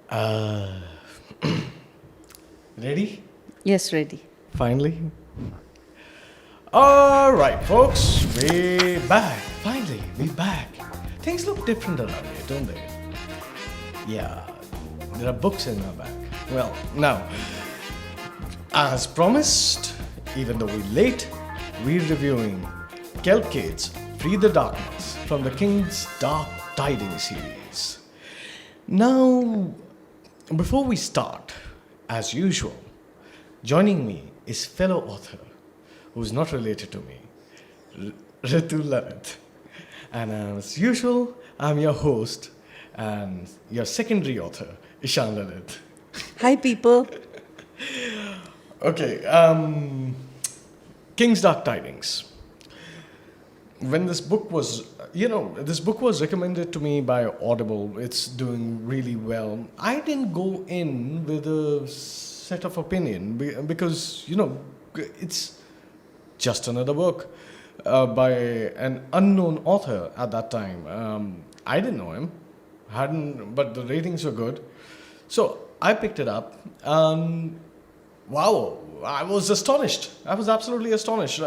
Uh, Ready? Yes, ready. Finally? Alright, folks, we're back. Finally, we're back. Things look different around here, don't they? Yeah, there are books in our bag. Well, now, as promised, even though we're late, we're reviewing Kel Kade's Free the Darkness from the King's Dark Tidings series. Now, before we start, as usual, joining me is fellow author who's not related to me, Ritu Lalit. And as usual, I'm your host and your secondary author, Ishaan Ritu. Hi, people. Okay, King's Dark Tidings. When this book was, this book was recommended to me by Audible. It's doing really well. I didn't go in with a set of opinion because, it's just another book by an unknown author at that time. I didn't know him, but the ratings were good. So I picked it up and wow, I was astonished. I was absolutely astonished.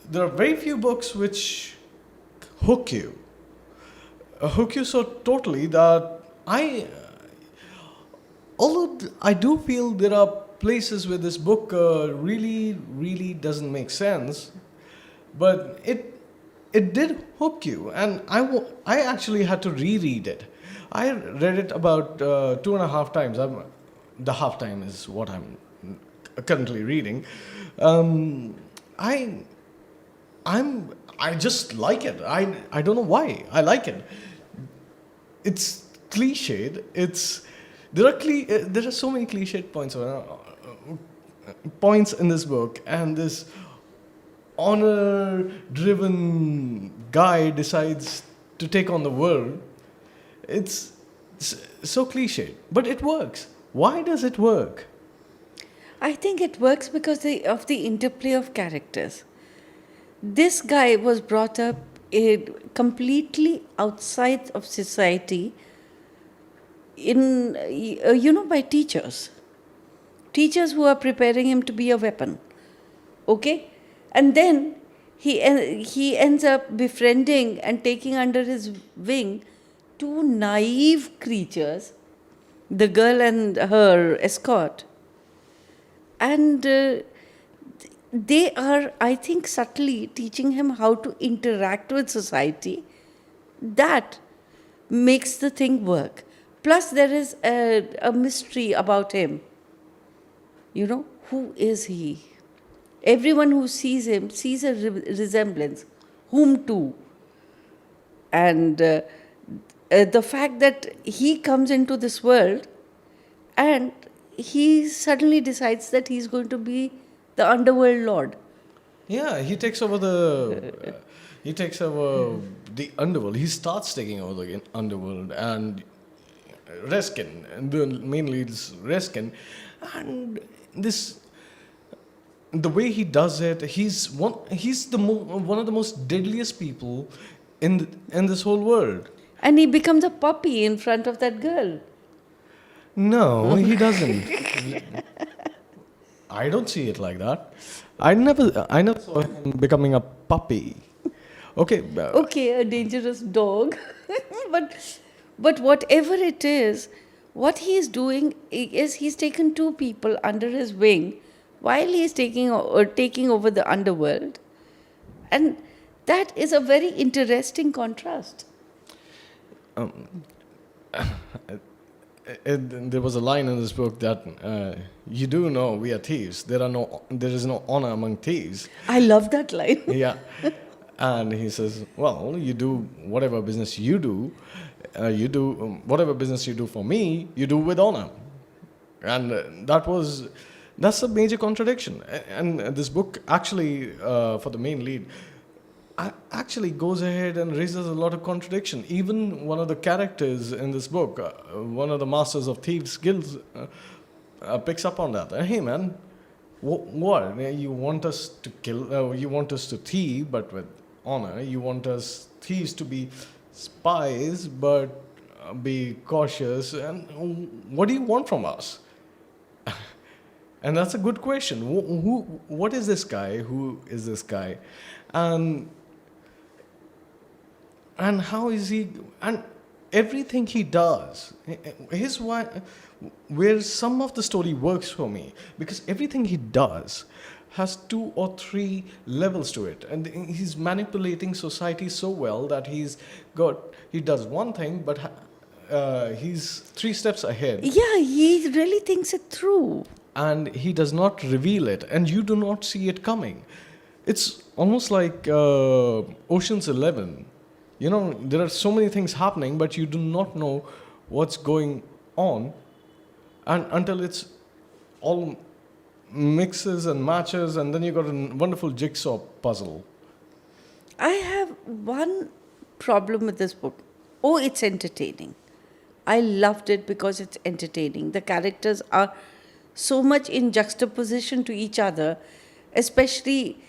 There are very few books which hook you. Hook you so totally that although I do feel there are places where this book really, really doesn't make sense, but it did hook you, and I actually had to reread it. I read it about 2.5 times. The half time is what I'm currently reading. I I just like it. I don't know why I like it. It's cliched. There are so many cliched points in this book, and this honor-driven guy decides to take on the world. It's so cliched, but it works. Why does it work? I think it works because of the interplay of characters. This guy was brought up completely outside of society by teachers who are preparing him to be a weapon. Okay? And then he ends up befriending and taking under his wing two naive creatures, the girl and her escort. And they are, I think, subtly teaching him how to interact with society. That makes the thing work. Plus, there is a mystery about him. Who is he? Everyone who sees him sees a resemblance. Whom to? And the fact that he comes into this world and he suddenly decides that he's going to be the underworld lord. Yeah, he takes over the underworld. He starts taking over the underworld, and Reskin, and the main lead is Reskin, and the way he does it, he's one of the most deadliest people in this whole world. And he becomes a puppy in front of that girl. No, he doesn't. I don't see it like that. I never saw him becoming a puppy. Okay. Okay, a dangerous dog. but whatever it is, what he is doing is he's taken two people under his wing while he's taking over the underworld. And that is a very interesting contrast. There was a line in this book that you do know we are thieves. There is no honor among thieves. I love that line. Yeah, and he says, "Well, you do whatever business you do. Whatever business you do for me, you do with honor." And that's a major contradiction. And this book actually, for the main lead, actually goes ahead and raises a lot of contradiction. Even one of the characters in this book, one of the masters of thieves guilds, picks up on that. Hey man, what? You want us to kill? You want us to thieve, but with honor. You want us thieves to be spies, but be cautious. And what do you want from us? And that's a good question. What is this guy? Who is this guy? And how is he? And everything he does, his why, where some of the story works for me, because everything he does has 2 or 3 levels to it, and he's manipulating society so well that he does one thing, but he's 3 steps ahead. Yeah, he really thinks it through. And he does not reveal it, and you do not see it coming. It's almost like Ocean's 11. You know, there are so many things happening, but you do not know what's going on, and until it's all mixes and matches, and then you got a wonderful jigsaw puzzle. I have one problem with this book. Oh, it's entertaining. I loved it because it's entertaining. The characters are so much in juxtaposition to each other, especially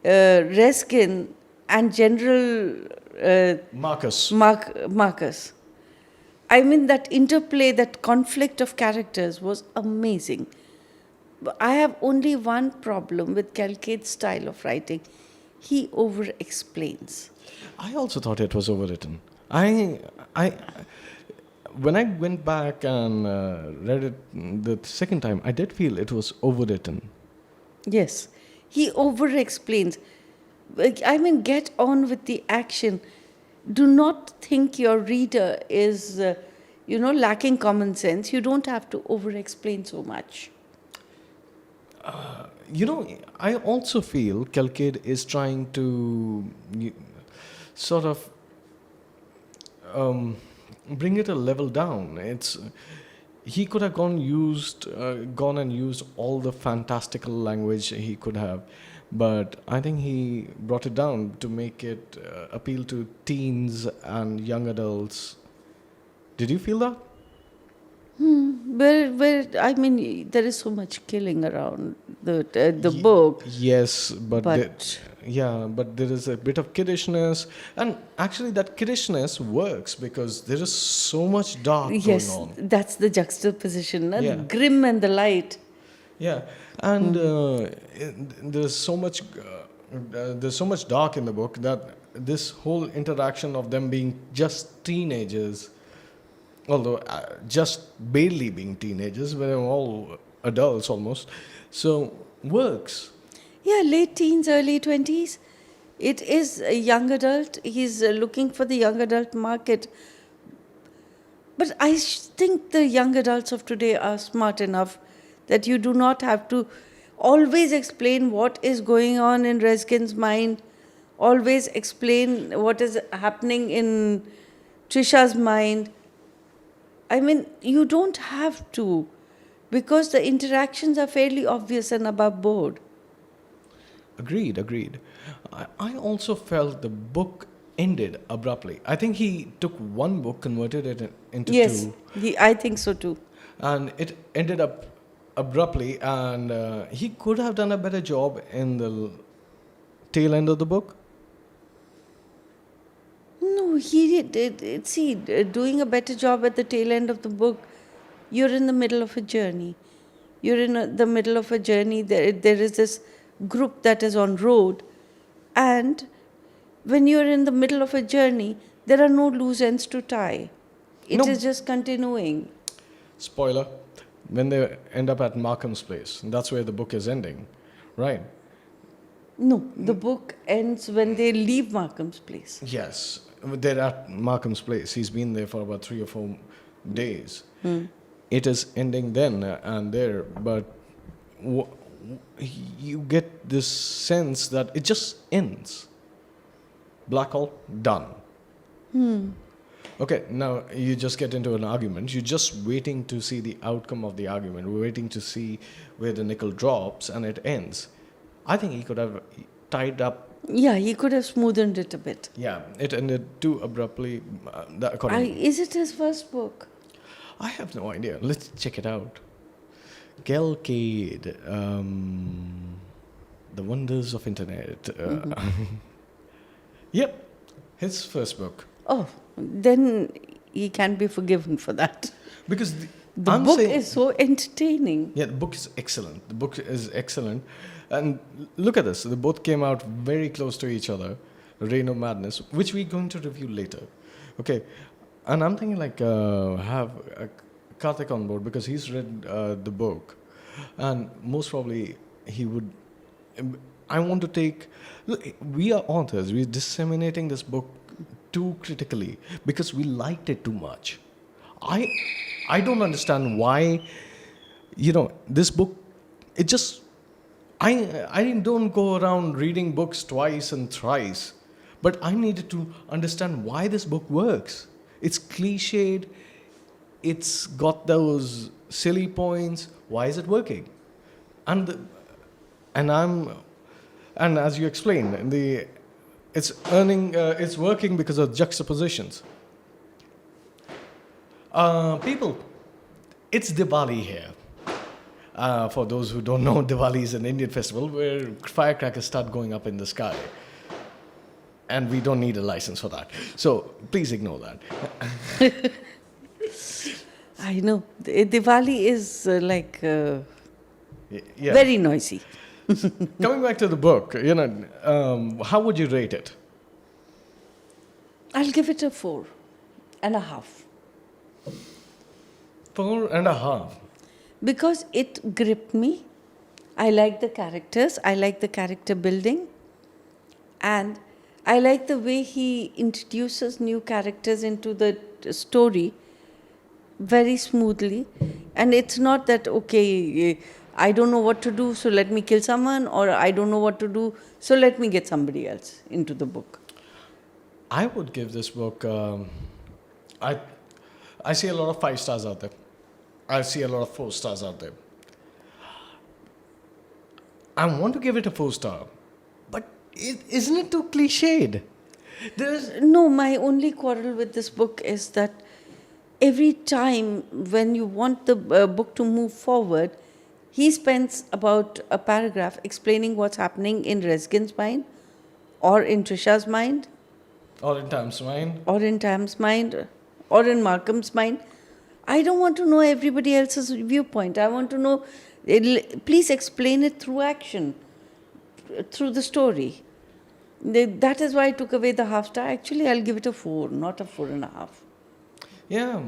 Reskin and General Marcus. I mean, that interplay, that conflict of characters was amazing. But I have only one problem with Kel Kade's style of writing. He over-explains. I also thought it was overwritten. When I went back and read it the second time, I did feel it was overwritten. Yes, he over-explains. I mean, get on with the action. Do not think your reader is, lacking common sense. You don't have to over-explain so much. I also feel Kel Kade is trying to sort of bring it a level down. He could have gone and used all the fantastical language he could have, but I think he brought it down to make it appeal to teens and young adults. Did you feel that? I mean, there is so much killing around the book. Yes, but there is a bit of kiddishness, and actually that kiddishness works because there is so much dark going on. Yes, that's the juxtaposition, Yeah. grim and the light. Yeah, and there's so much dark in the book that this whole interaction of them being just teenagers, although just barely being teenagers, but they're all adults almost, so works. Yeah, late teens, early 20s. It is a young adult. He's looking for the young adult market. But I think the young adults of today are smart enough that you do not have to always explain what is going on in Reskin's mind, always explain what is happening in Trisha's mind. I mean, you don't have to, because the interactions are fairly obvious and above board. Agreed. I also felt the book ended abruptly. I think he took one book, converted it into 2. Yes, I think so too. And it ended up abruptly, and he could have done a better job in the tail end of the book. No, he did. See, doing a better job at the tail end of the book, you're in the middle of a journey. You're in the middle of a journey. There is this group that is on road, and when you're in the middle of a journey, there are no loose ends to tie. It is just continuing. Spoiler, when they end up at Markham's place, that's where the book is ending, right? No, the book ends when they leave Markham's place. Yes, they're at Markham's place. He's been there for about 3 or 4 days. It is ending then and there, but you get this sense that it just ends. Black hole, done. Okay, now you just get into an argument. You're just waiting to see the outcome of the argument. We're waiting to see where the nickel drops and it ends. I think he could have tied up. Yeah, he could have smoothened it a bit. Yeah, it ended too abruptly. Is it his first book? I have no idea. Let's check it out. Kel Kade, The Wonders of Internet. Yep, his first book. Oh, then he can be forgiven for that. Because The I'm book saying, is so entertaining. yeah, the book is excellent. The book is excellent. And look at this. They both came out very close to each other. Reign of Madness, which we're going to review later. Okay. And I'm thinking like have Karthik on board because he's read the book. And most probably he would... I want to take... Look, we are authors. We're disseminating this book too critically because we liked it too much. I don't understand why, this book, it just... I don't go around reading books twice and thrice, but I needed to understand why this book works. It's cliched, it's got those silly points. Why is it working? And as you explained, it's working because of juxtapositions. People, it's Diwali here. For those who don't know, Diwali is an Indian festival where firecrackers start going up in the sky. And we don't need a license for that. So please ignore that. I know. Diwali is Yeah. very noisy. Coming back to the book, how would you rate it? I'll give it a 4.5. 4.5. Because it gripped me. I like the characters. I like the character building. And I like the way he introduces new characters into the story very smoothly. And it's not that, okay, I don't know what to do, so let me kill someone, or I don't know what to do, so let me get somebody else into the book. I would give this book... I see a lot of 5 stars out there. I see a lot of 4 stars out there. I want to give it a 4 star, but isn't it too cliched? No, my only quarrel with this book is that every time when you want the book to move forward, he spends about a paragraph explaining what's happening in Resgin's mind, or in Trisha's mind, Or in Tam's mind. or in Tam's mind, or in Markham's mind. I don't want to know everybody else's viewpoint. I want to know, please explain it through action, through the story. That is why I took away the half star. Actually, I'll give it a 4, not a 4.5. Yeah,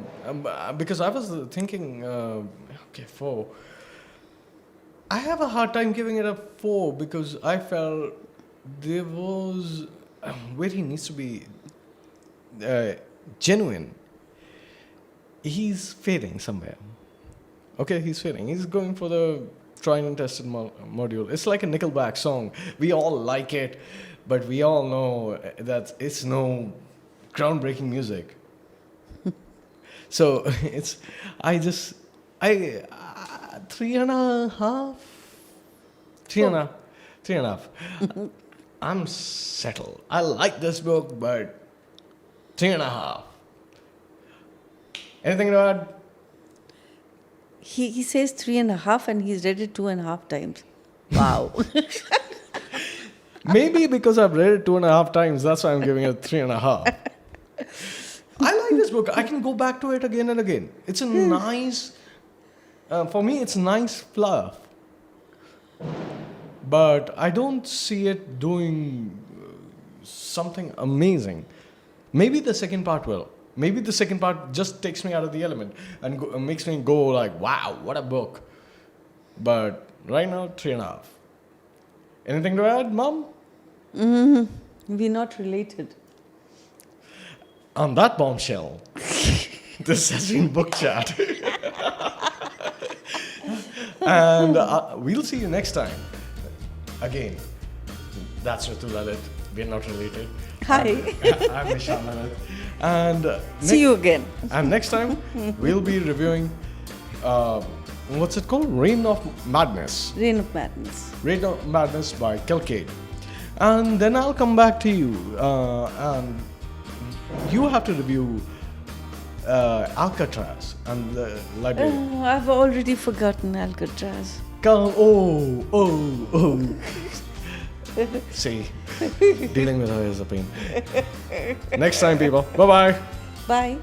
because I was thinking, 4. I have a hard time giving it a 4 because I felt there was where he needs to be genuine. He's failing somewhere. Okay, he's failing. He's going for the tried and tested module. It's like a Nickelback song. We all like it, but we all know that it's no groundbreaking music. So it's, 3.5. 3.5. I'm settled. I like this book, but 3.5. Anything to add? He says 3.5 and he's read it 2.5 times. Wow. Maybe because I've read it 2.5 times, that's why I'm giving it 3.5. I like this book. I can go back to it again and again. It's a nice, for me, it's nice fluff. But I don't see it doing something amazing. Maybe the second part will. Maybe the second part just takes me out of the element and makes me go like, wow, what a book. But right now, 3.5. Anything to add, Mom? We're not related. On that bombshell, this has been Book Chat. And we'll see you next time. Again, that's Ritu Lalit. We're not related. Hi. I'm Ishaan Ritu. And See you again. And next time, we'll be reviewing, what's it called? Reign of Madness. Reign of Madness. Reign of Madness by Kel Kade. And then I'll come back to you. And you have to review Alcatraz and the library. Oh, I've already forgotten Alcatraz. Oh. See, dealing with her is a pain. Next time, people. Bye-bye. Bye.